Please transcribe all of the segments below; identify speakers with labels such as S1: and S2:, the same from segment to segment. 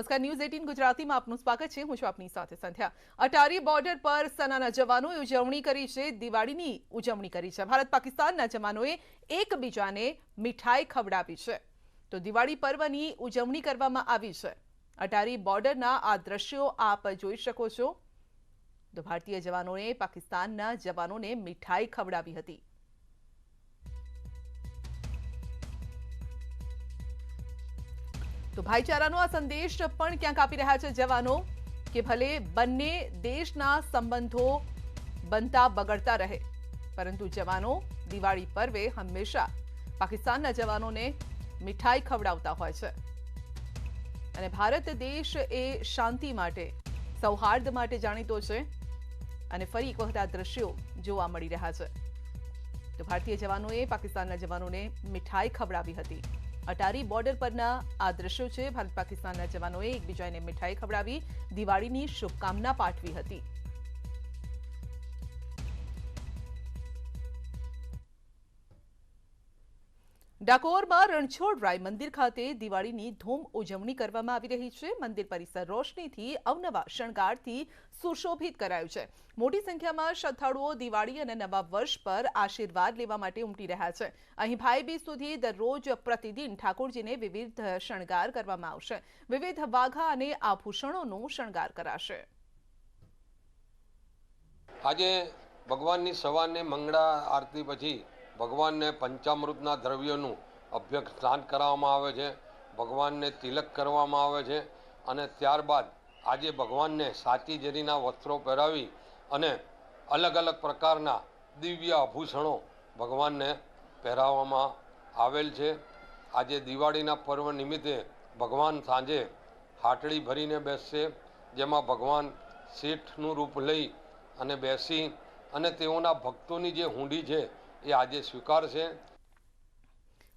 S1: નમસ્કાર, ન્યૂઝ 18 ગુજરાતીમાં આપનું સ્વાગત છે। હું છું આપની સાથે સંધ્યા। અટારી બોર્ડર પર સેનાના જવાનોએ ઉજવણી કરી છે, દિવાળીની ઉજવણી કરી છે। ભારત પાકિસ્તાનના જવાનોએ એકબીજાને મીઠાઈ ખવડાવી છે, તો દિવાળી પર્વની ઉજવણી કરવામાં આવી છે। અટારી બોર્ડરના આ દ્રશ્યો આપ જોઈ શકો છો। તો ભારતીય જવાનોએ પાકિસ્તાનના જવાનોને મીઠાઈ ખવડાવી હતી। तो भाईचाराનો આ સંદેશ પણ ક્યાંક આપી રહ્યા છે જવાનો કે ભલે બંને દેશના સંબંધો બનતા બગડતા રહે, પરંતુ જવાનો દિવાળી પર્વે હંમેશા પાકિસ્તાનના જવાનોને મીઠાઈ ખવડાવતા હોય છે। અને ભારત દેશ એ શાંતિ માટે, સૌહાર્દ માટે જાણીતો છે। અને ફરી એક વખત આ દ્રશ્યો જોવા મળી રહ્યા છે। તો ભારતીય જવાનોએ પાકિસ્તાનના જવાનોને મીઠાઈ ખવડાવી હતી। અટારી બોર્ડર પરના આ દ્રશ્યો છે। ભારત પાકિસ્તાનના જવાનોએ એકબીજાને મીઠાઈ ખવડાવી દિવાળીની શુભકામના પાઠવી હતી। ડાકોરમાં રણછોડરાય મંદિર ખાતે દિવાળીની ધૂમ ઉજવણી કરવામાં આવી રહી છે। મંદિર પરિસર રોશનીથી, અવનવા શણગારથી સુશોભિત કરાયું છે। મોટી સંખ્યામાં શ્રદ્ધાળુઓ દિવાળી અને નવા વર્ષ પર આશીર્વાદ લેવા માટે ઉમટી રહ્યા છે। અહીં ભાઈ બીજ સુધી દરરોજ પ્રતિદિન ઠાકોરજીને વિવિધ શણગાર કરવામાં આવશે। વિવિધ વાઘા અને આભૂષણોનો શણગાર કરાશે।
S2: આજે ભગવાનની સવારની મંગળા આરતી પછી ભગવાનને પંચામૃતના દ્રવ્યોનું અભ્યક સ્નાન કરાવવામાં આવે છે, ભગવાનને તિલક કરવામાં આવે છે અને ત્યારબાદ આજે ભગવાનને સાચી જરીના વસ્ત્રો પહેરાવી અને અલગ અલગ પ્રકારના દિવ્ય આભૂષણો ભગવાનને પહેરાવવામાં આવેલ છે। આજે દિવાળીના પર્વ નિમિત્તે ભગવાન સાંજે હાટડી ભરીને બેસશે, જેમાં ભગવાન શેઠનું રૂપ લઈ અને બેસી અને તેઓના ભક્તોની જે હુંડી છે એ આજે સ્વીકારશે।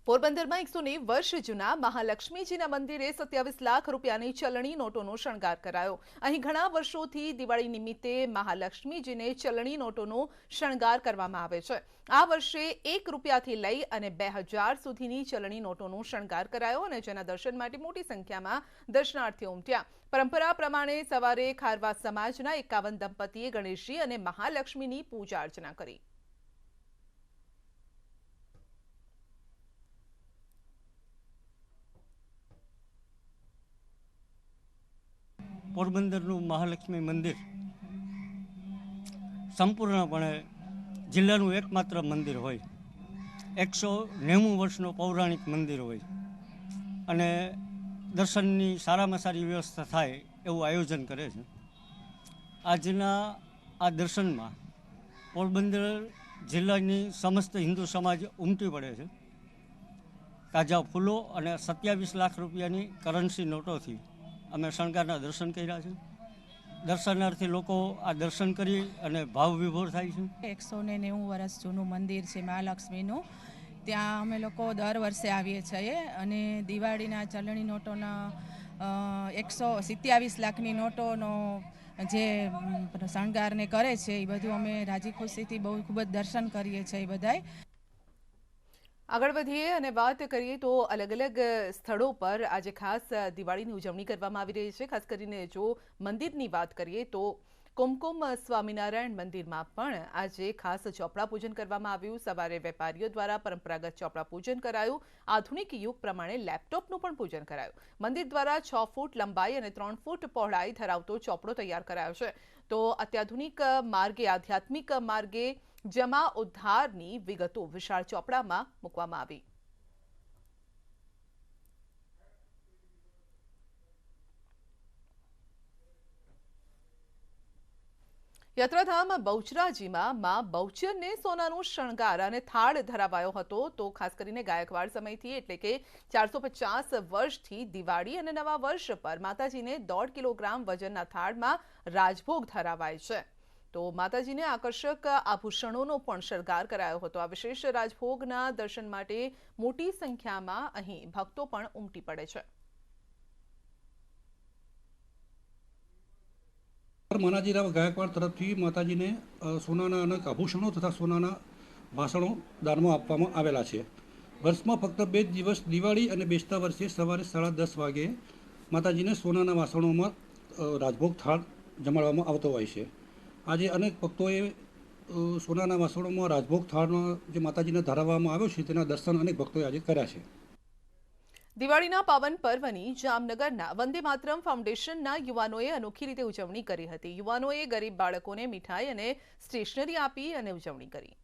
S1: પોરબંદરમાં 190 વર્ષ જૂના મહાલક્ષ્મીજીના મંદિરે 27 લાખ રૂપિયાની ચલણી નોટોનો શણગાર કરાયો। અહીં ઘણા વર્ષોથી દિવાળી નિમિત્તે મહાલક્ષ્મીજીને ચલણી નોટોનો શણગાર કરવામાં આવે છે। આ વર્ષે 1 રૂપિયાથી લઈ અને 2000 સુધીની ચલણી નોટોનો શણગાર કરાયો અને જેના દર્શન માટે મોટી સંખ્યામાં દર્શનાર્થીઓ ઉમટ્યા। પરંપરા પ્રમાણે સવારે ખારવા સમાજના 51 દંપતીએ ગણેશજી અને મહાલક્ષ્મીની પૂજા અર્ચના કરી।
S3: પોરબંદરનું મહાલક્ષ્મી મંદિર સંપૂર્ણપણે જિલ્લાનું એકમાત્ર મંદિર હોય, 190 વર્ષનો પૌરાણિક મંદિર હોય અને દર્શનની સારામાં સારી વ્યવસ્થા થાય એવું આયોજન કરે છે। આજના આ દર્શનમાં પોરબંદર જિલ્લાની સમસ્ત હિન્દુ સમાજ ઉમટી પડે છે। તાજા ફૂલો અને 27 લાખ રૂપિયાની કરન્સી નોટોથી અમે શણગારના દર્શન કર્યા છે। દર્શનાર્થી લોકો આ દર્શન કરી અને ભાવ વિભોર થાય છે।
S4: 190 વર્ષ જૂનું મંદિર છે મહાલક્ષ્મીનું, ત્યાં અમે લોકો દર વર્ષે આવીએ છીએ અને દિવાળીના ચલણી નોટોના 127 લાખની નોટોનો જે શણગારને કરે છે એ બધું અમે રાજી ખુશીથી બહુ ખૂબ જ દર્શન કરીએ છીએ બધાય।
S1: આગળ વધીએ અને વાત કરીએ તો અલગ અલગ સ્થળો પર આજે ખાસ દિવાળીની ઉજવણી કરવામાં આવી રહી છે। ખાસ કરીને જો મંદિરની વાત કરીએ તો કુમકુમ સ્વામિનારાયણ મંદિરમાં પણ આજે ખાસ ચોપડા પૂજન કરવામાં આવ્યું। સવારે વેપારીઓ દ્વારા પરંપરાગત ચોપડા પૂજન કરાયું। આધુનિક યુગ પ્રમાણે લેપટોપનું પણ પૂજન કરાયું। મંદિર દ્વારા 6 ફૂટ લંબાઈ અને 3 ફૂટ પહોળાઈ ધરાવતો ચોપડો તૈયાર કરાયો છે। તો અત્યાધુનિક માર્ગે, આધ્યાત્મિક માર્ગે જમા ઉદ્ધારની વિગતો વિશાળ ચોપડામાં મૂકવામાં આવી। યાત્રાધામ બહુચરાજીમાં માં બહુચરને સોનાનું શણગાર અને થાળ ધરાવાયો હતો। તો ખાસ કરીને ગાયકવાડ સમયથી એટલે કે 450 વર્ષથી દિવાળી અને નવા વર્ષ પર માતાજીને 1.5 કિલોગ્રામ વજનના થાળમાં રાજભોગ ધરાવાય છે। તો માતાજીને આકર્ષક આભૂષણોનો પણ શણગાર કરાયો હતો। આ વિશેષ રાજભોગના દર્શન માટે મોટી સંખ્યામાં અહીં ભક્તો પણ ઉમટી પડે છે।
S5: માનાજીરાવ ગાયકવાડ તરફથી માતાજીને સોનાના અનેક આભૂષણો તથા સોનાના ભાષણો દાનમાં આપવામાં આવેલા છે। વર્ષમાં ફક્ત 2 દિવસ દિવાળી અને બેસતા વર્ષે સવારે 10:30 વાગે માતાજીને સોનાના વાસણોમાં રાજભોગ થાળ જમાડવામાં આવતો હોય છે. આજે અનેક ભક્તોએ સોનાના વાસણોમાં રાજભોગ થાળમાં જે માતાજીને ધરાવવામાં આવ્યો છે તેના દર્શન અનેક ભક્તોએ આજે કર્યા છે.
S1: દિવાળીના પાવન પર્વની જામનગરના વંદે માતરમ ફાઉન્ડેશનના યુવાનોએ અનોખી રીતે ઉજવણી કરી હતી. યુવાનોએ ગરીબ બાળકોને મીઠાઈ અને સ્ટેશનરી આપી અને ઉજવણી કરી.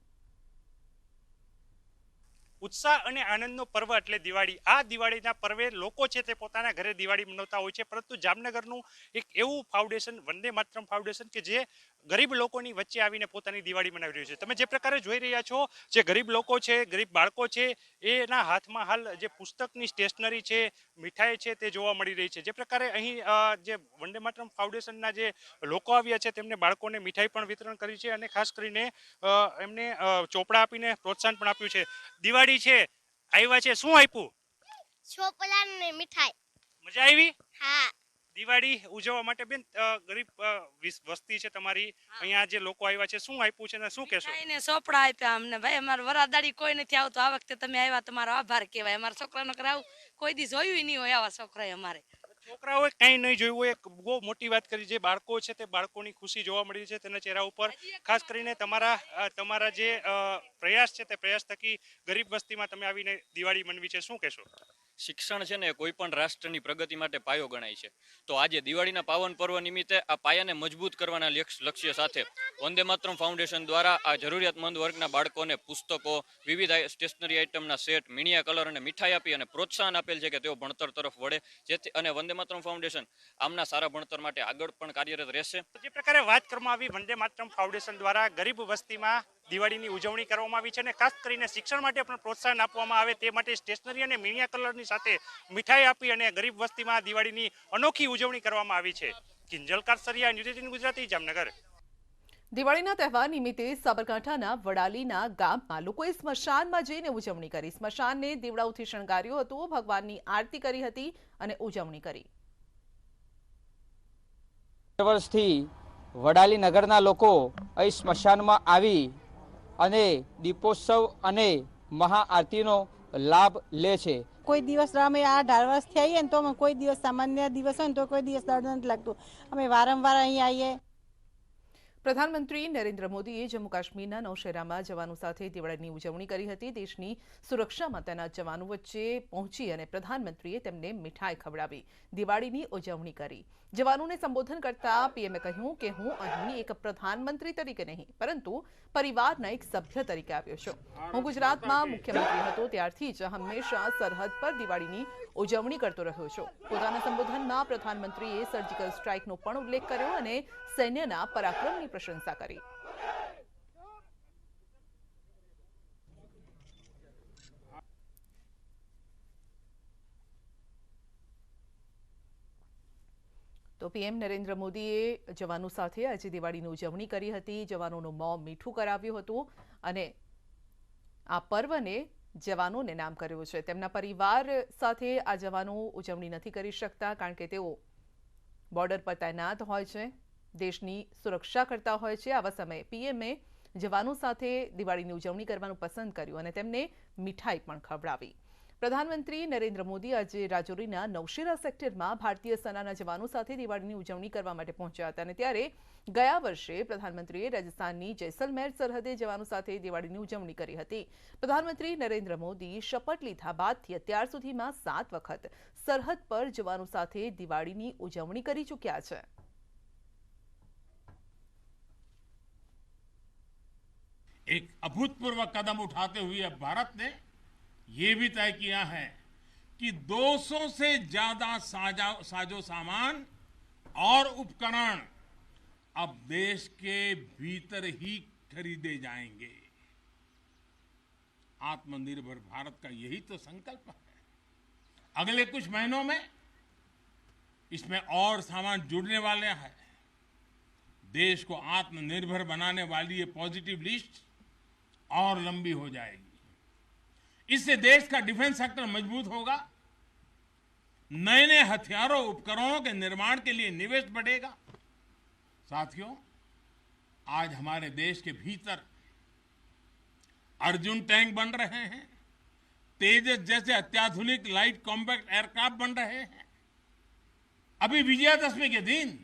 S6: ઉત્સાહ અને આનંદનો પર્વ એટલે દિવાળી. આ દિવાળીના પર્વે લોકો છે તે પોતાના ઘરે દિવાળી મનાવતા હોય છે, પરંતુ જામનગરનું એક એવું ફાઉન્ડેશન વંદે માતરમ ફાઉન્ડેશન કે જે ગરીબ લોકોની વચ્ચે આવીને પોતાની દિવાળી મનાવી રહ્યું છે. તમે જે પ્રકારે જોઈ રહ્યા છો, જે ગરીબ લોકો છે, ગરીબ બાળકો છે, એના હાથમાં હાલ જે પુસ્તકની સ્ટેશનરી છે, મીઠાઈ છે, તે જોવા મળી રહી છે. જે પ્રકારે અહીં જે વંદે માતરમ ફાઉન્ડેશનના જે લોકો આવ્યા છે તેમને બાળકોને મીઠાઈ પણ વિતરણ કરી છે અને ખાસ કરીને એમને ચોપડા આપીને પ્રોત્સાહન પણ આપ્યું છે. દિવાળી છે, આવ્યા છે, શું આપ્યું?
S7: ચોપડા ને મીઠાઈ.
S6: મજા આવી?
S7: હા.
S6: દિવાળી ઉજવવા માટે બેન ગરીબ વસ્તી છે તમારી, અહીંયા જે લોકો આવ્યા છે, શું આપ્યું છે ને શું કહેશો?
S8: એને ચોપડા આપ્યા અમને. ભાઈ અમારે વરાદાડી કોઈ નથી આવતો, આ વખતે તમે આવ્યા તમારો આભાર કહેવાય. અમારા છોકરાનો આવું કોઈ દી જોયું નહીં હોય આવા છોકરા. અમારે
S6: છોકરાઓએ કંઈ નહીં જોયું હોય. બહુ મોટી વાત કરી. જે બાળકો છે તે બાળકોની ખુશી જોવા મળી છે તેના ચહેરા ઉપર. ખાસ કરીને તમારા જે પ્રયાસ છે તે પ્રયાસ થકી ગરીબ વસ્તીમાં તમે આવીને દિવાળી મનાવી છે, શું કહેશો?
S9: શિક્ષણ છે ને કોઈ પણ રાષ્ટ્રની પ્રગતિ માટે પાયો ગણાય છે. તો આજે દિવાળીના પાવન પર્વ નિમિત્તે આ પાયાને મજબૂત કરવાના લક્ષ્ય સાથે વંદે માતરમ ફાઉન્ડેશન દ્વારા આ જરૂરિયાતમંદ વર્ગના બાળકોને પુસ્તકો, વિવિધ સ્ટેશનરી આઇટમના સેટ, મીણિયા કલર અને મીઠાઈ આપી અને પ્રોત્સાહન આપેલ છે કે તેઓ ભણતર તરફ વળે. જેથી અને વંદે માતરમ ફાઉન્ડેશન આમના સારા ભણતર માટે આગળ પણ કાર્યરત રહેશે.
S6: જે પ્રકારે વાત કરવામાં આવી, વંદે માતરમ ફાઉન્ડેશન દ્વારા ગરીબ વસ્તીમાં દિવાળીની ઉજવણી કરવામાં આવી છે અને ખાસ કરીને શિક્ષણ માટે પણ પ્રોત્સાહન આપવામાં આવે તે માટે સ્ટેશનરી અને મીણિયા કલરની સાથે મીઠાઈ આપી અને ગરીબ વસ્તીમાં દિવાળીની અનોખી ઉજવણી કરવામાં આવી છે. કિંજલ કારસરિયા, ન્યૂઝ 18 ગુજરાતી, જામનગર.
S1: દિવાળીના તહેવાર નિમિત્તે સાબરકાંઠાના વડાલીના ગામમાં લોકોએ સ્મશાનમાં જઈને ઉજવણી કરી. સ્મશાનને દીવડાઓથી શણગાર્યું હતું, ભગવાનની આરતી કરી હતી અને ઉજવણી કરી.
S10: વર્ષથી વડાલી નગરના લોકો અહીં સ્મશાનમાં આવી અને દીપોત્સવ અને મહાઆરતીનો લાભ લે છે.
S11: કોઈ દિવસ અમે આ 18 વર્ષથી આવીએ ને તો કોઈ દિવસ સામાન્ય દિવસ હોય ને તો કોઈ દિવસ દર્દ નથી લાગતું. અમે વારંવાર અહીં આવીએ.
S1: પ્રધાનમંત્રી નરેન્દ્ર મોદીએ જમ્મુ કાશ્મીરના નૌશેરામાં જવાનો સાથે દિવાળીની ઉજવણી કરી હતી. દેશની સુરક્ષામાં તૈનાત જવાનો વચ્ચે પહોંચી અને પ્રધાનમંત્રીએ તેમને મીઠાઈ ખવડાવી દિવાળીની ઉજવણી કરી. જવાનોને સંબોધન કરતા પીએમએ કહ્યું કે હું અહીં એક પ્રધાનમંત્રી તરીકે નહીં પરંતુ પરિવારના એક સભ્ય તરીકે આવ્યો છું. હું ગુજરાતમાં મુખ્યમંત્રી હતો ત્યારથી જ હંમેશા સરહદ પર દિવાળીની ઉજવણી કરતો રહ્યો છું. પોતાના સંબોધનમાં પ્રધાનમંત્રીએ સર્જિકલ સ્ટ્રાઇકનો પણ ઉલ્લેખ કર્યો અને સૈન્યના પરાક્રમની પ્રશંસા કરી. તો પીએમ નરેન્દ્ર મોદીએ જવાનો સાથે આજે દિવાળીની ઉજવણી કરી હતી. જવાનોનું મોં મીઠું કરાવ્યું હતું અને આ પર્વને જવાનોને નામ કર્યું છે. તેમના પરિવાર સાથે આ જવાનો ઉજવણી નથી કરી શકતા કારણ કે તેઓ બોર્ડર પર તૈનાત હોય છે, દેશની સુરક્ષા કરતા હોય છે. આવા સમયે પીએમએ જવાનો સાથે દિવાળીની ઉજવણી કરવાનું પસંદ કર્યું અને તેમને મીઠાઈ પણ ખવડાવી. પ્રધાનમંત્રી નરેન્દ્ર મોદી આજે રાજૌરીના નૌશેરા સેક્ટરમાં ભારતીય સેનાના જવાનો સાથે દિવાળીની ઉજવણી કરવા માટે પહોંચ્યા હતા અને ત્યારે ગયા વર્ષે પ્રધાનમંત્રીએ રાજસ્થાનની જૈસલમેર સરહદે જવાનો સાથે દિવાળીની ઉજવણી કરી હતી. પ્રધાનમંત્રી નરેન્દ્ર મોદી શપથ લીધા બાદથી અત્યાર સુધીમાં 7 વખત સરહદ પર જવાનો સાથે દિવાળીની ઉજવણી કરી ચૂક્યા છે.
S12: एक अभूतपूर्व कदम उठाते हुए भारत ने ये भी तय किया है कि 200 से ज्यादा साजो सामान और उपकरण अब देश के भीतर ही खरीदे जाएंगे. आत्मनिर्भर भारत का यही तो संकल्प है. अगले कुछ महीनों में इसमें और सामान जुड़ने वाले हैं. देश को आत्मनिर्भर बनाने वाली ये पॉजिटिव लिस्ट और लंबी हो जाएगी. इससे देश का डिफेंस सेक्टर मजबूत होगा, नए नए हथियारों उपकरणों के निर्माण के लिए निवेश बढ़ेगा. साथियों, आज हमारे देश के भीतर अर्जुन टैंक बन रहे हैं, तेजस जैसे अत्याधुनिक लाइट कॉम्पैक्ट एयरक्राफ्ट बन रहे हैं. अभी विजयादशमी के दिन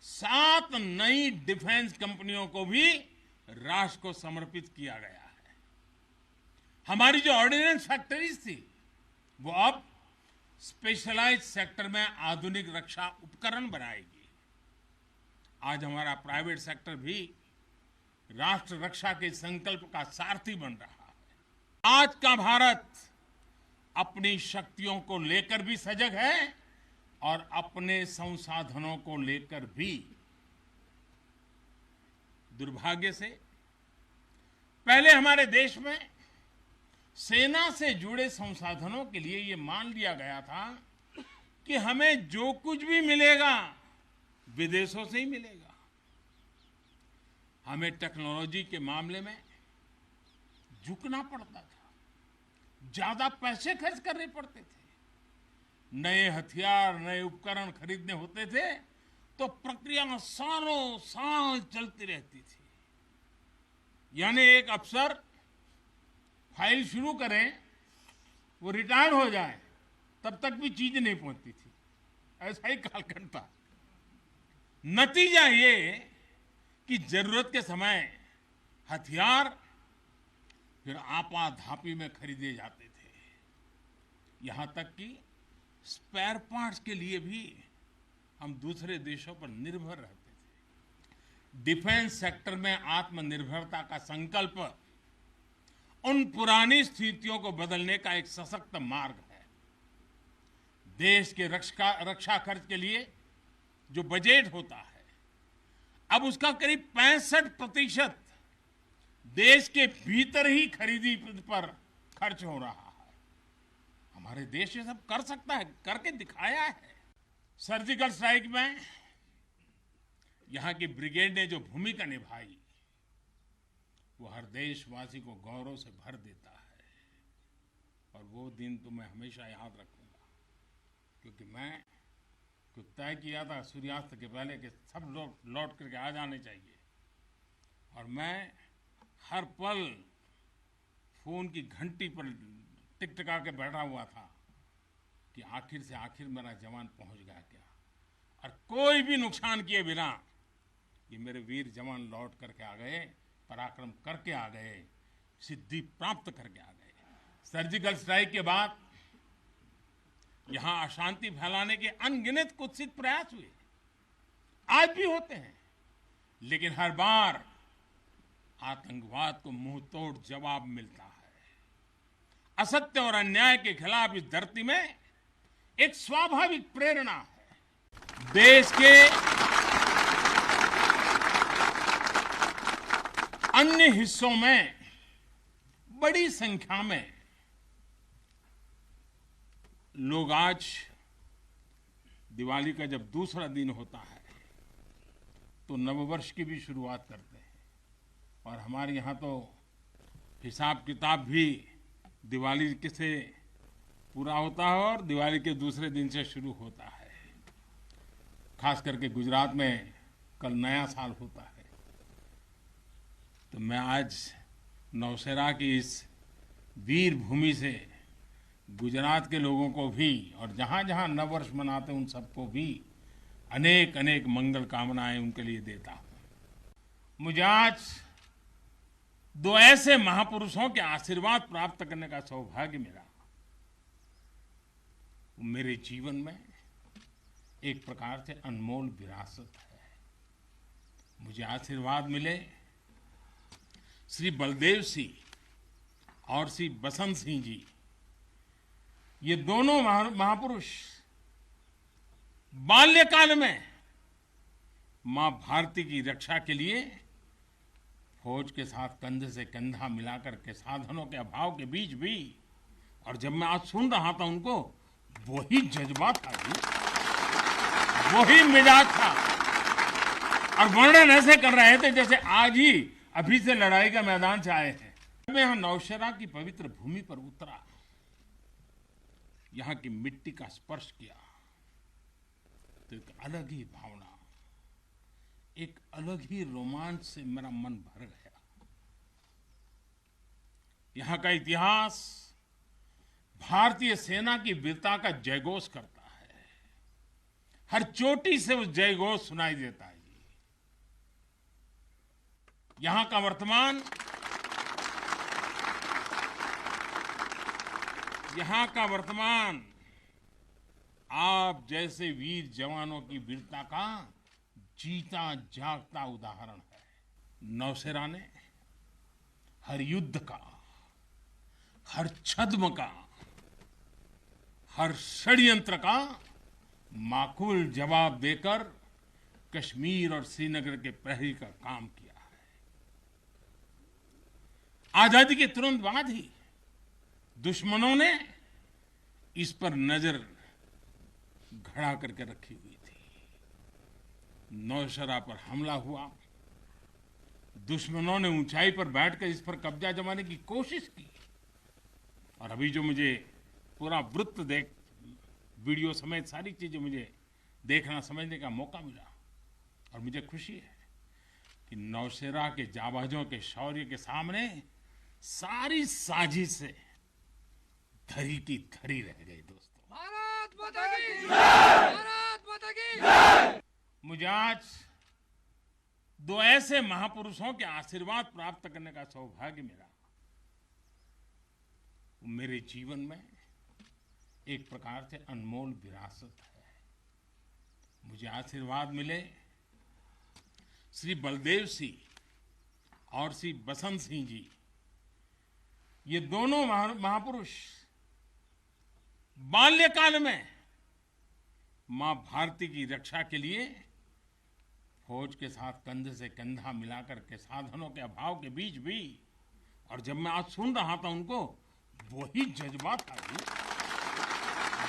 S12: 7 नई डिफेंस कंपनियों को भी राष्ट्र को समर्पित किया गया है। हमारी जो ऑर्डिनेंस फैक्ट्रीज थी वो अब स्पेशलाइज्ड सेक्टर में आधुनिक रक्षा उपकरण बनाएगी। आज हमारा प्राइवेट सेक्टर भी राष्ट्र रक्षा के संकल्प का सारथी बन रहा है। आज का भारत अपनी शक्तियों को लेकर भी सजग है और अपने संसाधनों को लेकर भी। दुर्भाग्य से पहले हमारे देश में सेना से जुड़े संसाधनों के लिए ये मान लिया गया था कि हमें जो कुछ भी मिलेगा विदेशों से ही मिलेगा। हमें टेक्नोलॉजी के मामले में झुकना पड़ता था, ज्यादा पैसे खर्च करने पड़ते थे। नए हथियार, नए उपकरण खरीदने होते थे तो प्रक्रिया सालों साल चलती रहती थी। यानी एक अफसर फाइल शुरू करें, वो रिटायर हो जाए, तब तक भी चीज नहीं पहुंचती थी। ऐसा ही कालखंड था। नतीजा ये कि जरूरत के समय हथियार फिर आपाधापी में खरीदे जाते थे। यहां तक कि स्पेयर पार्ट्स के लिए भी हम दूसरे देशों पर निर्भर रहते थे। डिफेंस सेक्टर में आत्मनिर्भरता का संकल्प उन पुरानी स्थितियों को बदलने का एक सशक्त मार्ग है। देश के रक्षा खर्च के लिए जो बजट होता है, अब उसका करीब 65% देश के भीतर ही खरीदी पर खर्च हो रहा है। हमारे देश ये सब कर सकता है, करके दिखाया है। सर्जिकल स्ट्राइक में यहां की ब्रिगेड ने जो भूमिका निभाई वो हर देशवासी को गौरव से भर देता है। और वो दिन तो मैं हमेशा याद रखूंगा, क्योंकि मैं तय किया था सूर्यास्त के पहले कि सब लोग लौट करके आ जाने चाहिए। और मैं हर पल फोन की घंटी पर टिकटिका के बैठा हुआ था कि आखिर से आखिर मेरा जवान पहुंच गया क्या, और कोई भी नुकसान किए बिना ये मेरे वीर जवान लौट करके आ गए, पराक्रम करके आ गए, सिद्धि प्राप्त करके आ गए। सर्जिकल स्ट्राइक के बाद यहां अशांति फैलाने के अनगिनत कुत्सित प्रयास हुए, आज भी होते हैं, लेकिन हर बार आतंकवाद को मुंह तोड़ जवाब मिलता है। असत्य और अन्याय के खिलाफ इस धरती में एक स्वाभाविक प्रेरणा है। देश के अन्य हिस्सों में बड़ी संख्या में लोग आज दिवाली का जब दूसरा दिन होता है तो नववर्ष की भी शुरुआत करते हैं। और हमारे यहाँ तो हिसाब किताब भी दिवाली से पूरा होता है और दिवाली के दूसरे दिन से शुरू होता है। खास करके गुजरात में कल नया साल होता है। तो मैं आज नौशेरा की इस वीर भूमि से गुजरात के लोगों को भी और जहाँ जहाँ नववर्ष मनाते उन सबको भी अनेक अनेक मंगल कामनाएं उनके लिए देता हूँ। मुझे आज दो ऐसे महापुरुषों के आशीर्वाद प्राप्त करने का सौभाग्य मिला। मेरे जीवन में एक प्रकार से अनमोल विरासत है। मुझे आशीर्वाद मिले श्री बलदेव सिंह और श्री बसंत सिंह जी। ये दोनों महापुरुष बाल्यकाल में मां भारती की रक्षा के लिए फौज के साथ कंधे से कंधा मिलाकर के साधनों के अभाव के बीच भी, और जब मैं आज सुन रहा था उनको, वही जज्बा था जी, वही मिजाज था। और वर्णन ऐसे कर रहे थे जैसे आज ही अभी से लड़ाई का मैदान से आए हैं। मैं यहां नौशेरा की पवित्र भूमि पर उतरा, यहां की मिट्टी का स्पर्श किया तो एक अलग ही भावना, एक अलग ही रोमांच से मेरा मन भर गया। यहां का इतिहास भारतीय सेना की वीरता का जयघोष करता है। हर चोटी से उस जय घोष सुनाई देता है। यहां का वर्तमान आप जैसे वीर जवानों की वीरता का जीता जागता उदाहरण है। नौसेना ने हर युद्ध का, हर छद्म का, हर षड्यंत्र का माकूल जवाब देकर कश्मीर और श्रीनगर के प्रहरी का काम किया है। आजादी के तुरंत बाद ही दुश्मनों ने इस पर नजर घड़ा करके रखी हुई थी। नौशेरा पर हमला हुआ, दुश्मनों ने ऊंचाई पर बैठकर इस पर कब्जा जमाने की कोशिश की, और अभी जो मुझे पूरा वृत्त वीडियो समेत सारी चीजें मुझे देखना समझने का मौका मिला, और मुझे खुशी है कि नौशेरा के जाबाजों के शौर्य के सामने सारी साजिशें धरी की धरी रह गई। दोस्तों, भारत माता की जय! भारत माता की जय! मुझे आज दो ऐसे महापुरुषों के आशीर्वाद प्राप्त करने का सौभाग्य मिला। मेरे जीवन में एक प्रकार से अनमोल विरासत है। मुझे आशीर्वाद मिले श्री बलदेव सिंह और श्री बसंत सिंह जी। ये दोनों महापुरुष बाल्यकाल में मां भारती की रक्षा के लिए फौज के साथ कंधे से कंधा मिलाकर के साधनों के अभाव के बीच भी, और जब मैं आज सुन रहा था उनको, वही जज्बा था,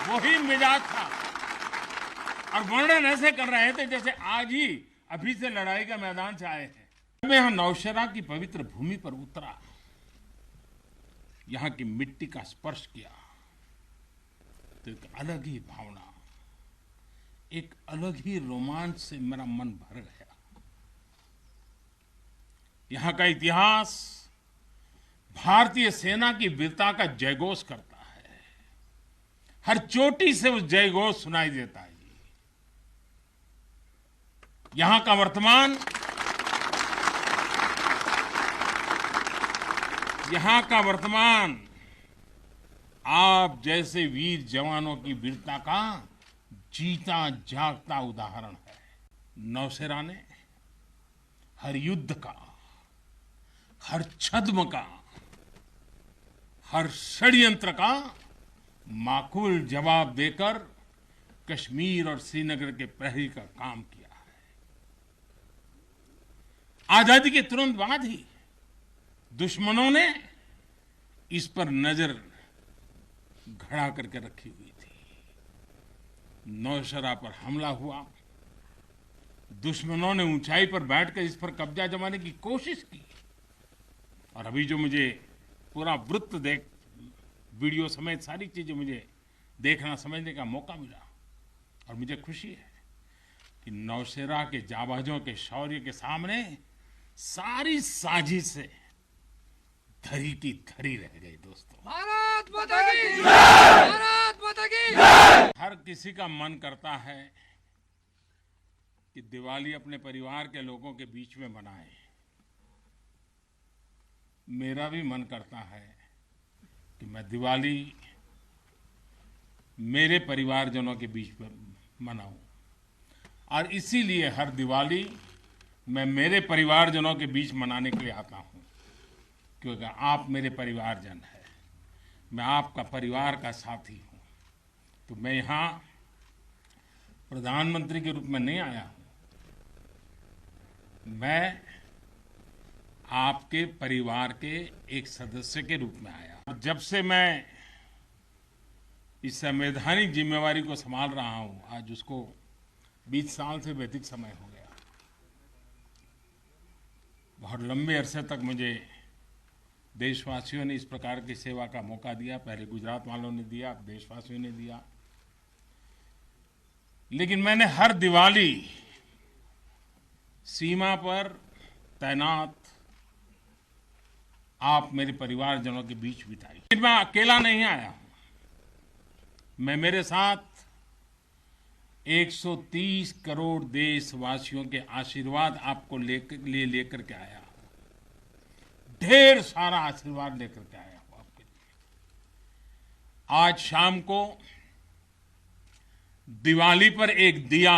S12: वही मिजाज था, और वर्णन ऐसे कर रहे थे जैसे आज ही अभी से लड़ाई का मैदान से आए हैं। मैं यहां नौशेरा की पवित्र भूमि पर उतरा, यहां की मिट्टी का स्पर्श किया, तो एक अलग ही भावना, एक अलग ही रोमांच से मेरा मन भर गया। यहां का इतिहास भारतीय सेना की वीरता का जयघोष करता है। हर चोटी से उस जयघोष सुनाई देता है। यहां का वर्तमान आप जैसे वीर जवानों की वीरता का जीता जागता उदाहरण है। नौसेना ने हर युद्ध का, हर छद्म का, हर षड्यंत्र का माकूल जवाब देकर कश्मीर और श्रीनगर के प्रहरी का काम किया है। आजादी के तुरंत बाद ही दुश्मनों ने इस पर नजर घड़ा करके रखी हुई थी। नौशेरा पर हमला हुआ, दुश्मनों ने ऊंचाई पर बैठकर इस पर कब्जा जमाने की कोशिश की, और अभी जो मुझे पूरा वृत्त वीडियो समेत सारी चीजें मुझे देखना समझने का मौका मिला, और मुझे खुशी है कि नौशेरा के जाबाजों के शौर्य के सामने सारी साजिशें धरी की धरी रह गई। दोस्तों, भारत माता की जय! भारत माता की जय! हर किसी का मन करता है कि दिवाली अपने परिवार के लोगों के बीच में मनाए। मेरा भी मन करता है कि मैं दिवाली मेरे परिवारजनों के बीच में मनाऊं, और इसीलिए हर दिवाली मैं मेरे परिवारजनों के बीच मनाने के लिए आता हूं, क्योंकि आप मेरे परिवारजन हैं, मैं आपका परिवार का साथी हूं। तो मैं यहाँ प्रधानमंत्री के रूप में नहीं आया हूं, मैं आपके परिवार के एक सदस्य के रूप में आया। जब से मैं इस संवैधानिक जिम्मेवारी को संभाल रहा हूं, आज उसको 20 साल से भी अधिक समय हो गया। बहुत लंबे अरसे तक मुझे देशवासियों ने इस प्रकार की सेवा का मौका दिया। पहले गुजरात वालों ने दिया, अब देशवासियों ने दिया, लेकिन मैंने हर दिवाली सीमा पर तैनात आप मेरे परिवारजनों के बीच बिताई। लेकिन मैं अकेला नहीं आया हूं, मैं मेरे साथ 130 करोड़ देशवासियों के आशीर्वाद आपको लेकर के आया हूं। ढेर सारा आशीर्वाद लेकर के आया हूं आपके लिए। आज शाम को दिवाली पर एक दिया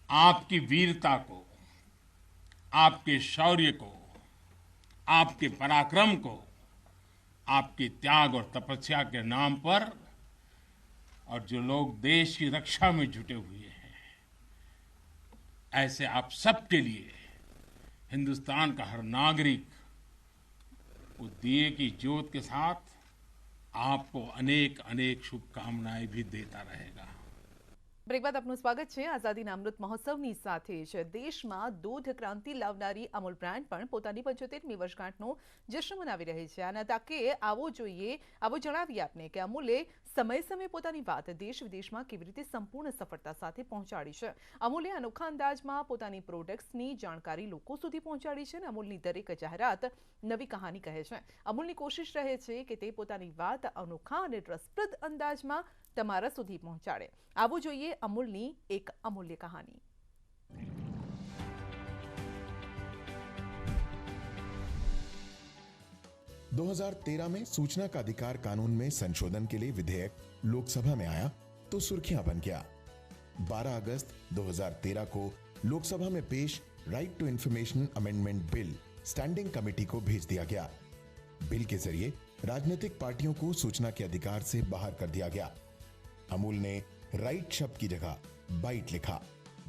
S12: आपकी वीरता को, आपके शौर्य को, आपके पराक्रम को, आपके त्याग और तपस्या के नाम पर, और जो लोग देश की रक्षा में जुटे हुए हैं, ऐसे आप सबके लिए हिंदुस्तान का हर नागरिक उस दिए की ज्योत के साथ आपको अनेक अनेक शुभकामनाएं भी देता रहेगा।
S1: બ્રેક બાદ આપનું સ્વાગત છે। આઝાદીના અમૃત મહોત્સવની સાથે જ દેશમાં દૂધ ક્રાંતિ લાવનારી અમૂલ બ્રાન્ડ પણ પોતાની 75મી વર્ષગાંઠનો જશ્ન મનાવી રહી છે। આના તાકે આવો જણાવીએ આપને કે અમૂલે સમય સમય પોતાની વાત દેશ વિદેશમાં કેવી રીતે સંપૂર્ણ સફળતા સાથે પહોંચાડી છે। અમૂલે અનોખા અંદાજમાં પોતાની પ્રોડક્ટ્સની જાણકારી લોકો સુધી પહોંચાડી છે અને અમૂલની દરેક જાહેરાત નવી કહાની કહે છે। અમૂલની કોશિશ રહે છે કે તે પોતાની વાત અનોખા અને રસપ્રદ અંદાજમાં તમારા સુધી પહોંચાડે। આવો જોઈએ અમૂલની એક અમૂલ્ય કહાની।
S13: 2013 में सूचना का अधिकार कानून में संशोधन के लिए विधेयक लोकसभा में आया तो सुर्खियां बन गया। 12 अगस्त 2013 को लोकसभा में पेश right to information amendment bill standing committee को भेज दिया गया। बिल के जरिए राजनीतिक पार्टियों को सूचना के अधिकार से बाहर कर दिया गया। अमूल ने राइट शब्द की जगह बाइट लिखा।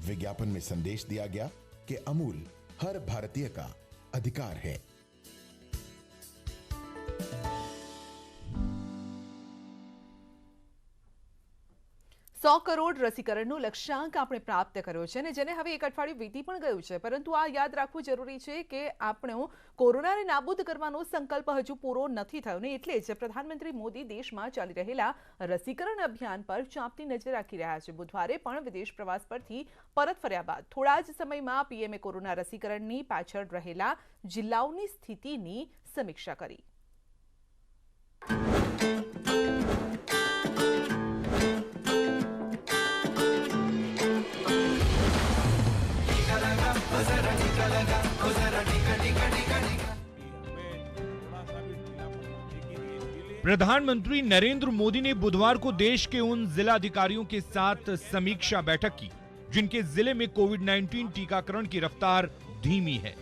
S13: विज्ञापन में संदेश दिया गया कि अमूल हर भारतीय का अधिकार है।
S1: સો કરોડ રસીકરણનો લક્ષ્યાંક આપણે પ્રાપ્ત કર્યો છે અને જેને હવે એક અઠવાડિયું વીતી પણ ગયું છે, પરંતુ આ યાદ રાખવું જરૂરી છે કે આપણો કોરોનાને નાબૂદ કરવાનો સંકલ્પ હજુ પૂરો નથી થયો ને એટલે જ પ્રધાનમંત્રી મોદી દેશમાં ચાલી રહેલા રસીકરણ અભિયાન પર ચાંપતી નજર રાખી રહ્યા છે। બુધવારે પણ વિદેશ પ્રવાસ પરથી પરત ફર્યા બાદ થોડા જ સમયમાં પીએમએ કોરોના રસીકરણની પાછળ રહેલા જિલ્લાઓની સ્થિતિની સમીક્ષા કરી।
S14: प्रधानमंत्री नरेंद्र मोदी ने बुधवार को देश के उन जिला अधिकारियों के साथ समीक्षा बैठक की जिनके जिले में कोविड-19 टीकाकरण की रफ्तार धीमी है।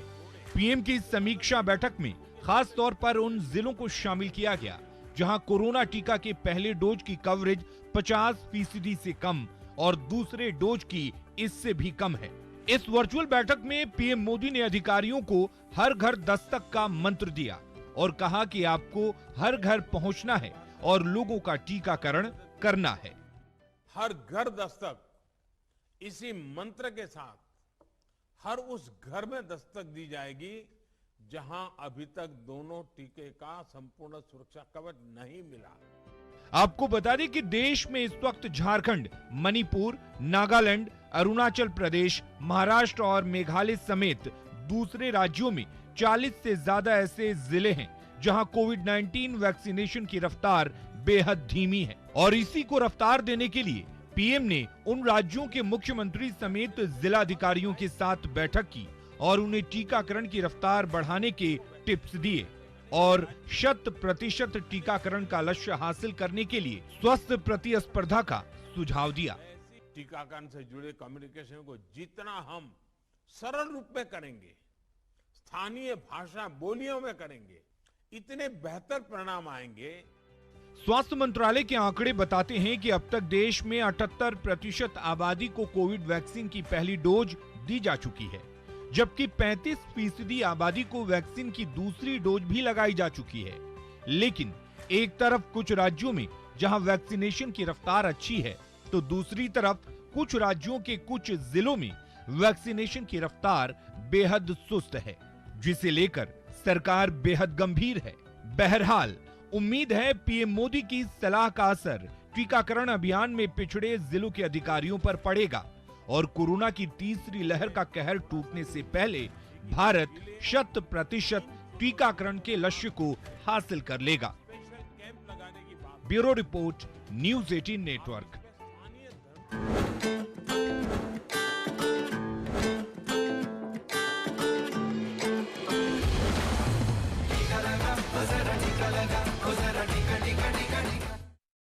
S14: पीएम की इस समीक्षा बैठक में खास तौर पर उन जिलों को शामिल किया गया जहां कोरोना टीका के पहले डोज की कवरेज 50% से कम और दूसरे डोज की इससे भी कम है। इस वर्चुअल बैठक में पीएम मोदी ने अधिकारियों को हर घर दस्तक का मंत्र दिया और कहा कि आपको हर घर पहुंचना है और लोगों का टीकाकरण करना है।
S12: हर घर दस्तक, इसी मंत्र के साथ हर उस घर में दस्तक दी जाएगी जहां अभी तक दोनों टीके का संपूर्ण सुरक्षा कवच नहीं मिला।
S14: आपको बता दें कि देश में इस वक्त झारखंड, मणिपुर, नागालैंड, अरुणाचल प्रदेश, महाराष्ट्र और मेघालय समेत दूसरे राज्यों में 40 से ज्यादा ऐसे जिले हैं जहां कोविड-19 वैक्सीनेशन की रफ्तार बेहद धीमी है और इसी को रफ्तार देने के लिए पीएम ने उन राज्यों के मुख्यमंत्री समेत जिला अधिकारियों के साथ बैठक की और उन्हें टीकाकरण की रफ्तार बढ़ाने के टिप्स दिए और 100% टीकाकरण का लक्ष्य हासिल करने के लिए स्वस्थ प्रतिस्पर्धा का सुझाव दिया।
S12: टीकाकरण से जुड़े कम्युनिकेशन को जितना हम सरल रूप में करेंगे, स्थानीय भाषा बोलियों में करेंगे, इतने बेहतर परिणाम आएंगे।
S14: स्वास्थ्य मंत्रालय के आंकड़े बताते हैं कि अब तक देश में 78% आबादी को कोविड वैक्सीन की पहली डोज दी जा चुकी है, जबकि 35% आबादी को वैक्सीन की दूसरी डोज भी लगाई जा चुकी है। लेकिन एक तरफ कुछ राज्यों में जहां वैक्सीनेशन की रफ्तार अच्छी है, तो दूसरी तरफ कुछ राज्यों के कुछ जिलों में वैक्सीनेशन की रफ्तार बेहद सुस्त है, जिसे लेकर सरकार बेहद गंभीर है। बहरहाल उम्मीद है पीएम मोदी की सलाह का असर टीकाकरण अभियान में पिछड़े जिलों के अधिकारियों पर पड़ेगा और कोरोना की तीसरी लहर का कहर टूटने से पहले भारत 100% टीकाकरण के लक्ष्य को हासिल कर लेगा। Bureau report, news 18 network.
S15: जरा टीका लगा, ओ जरा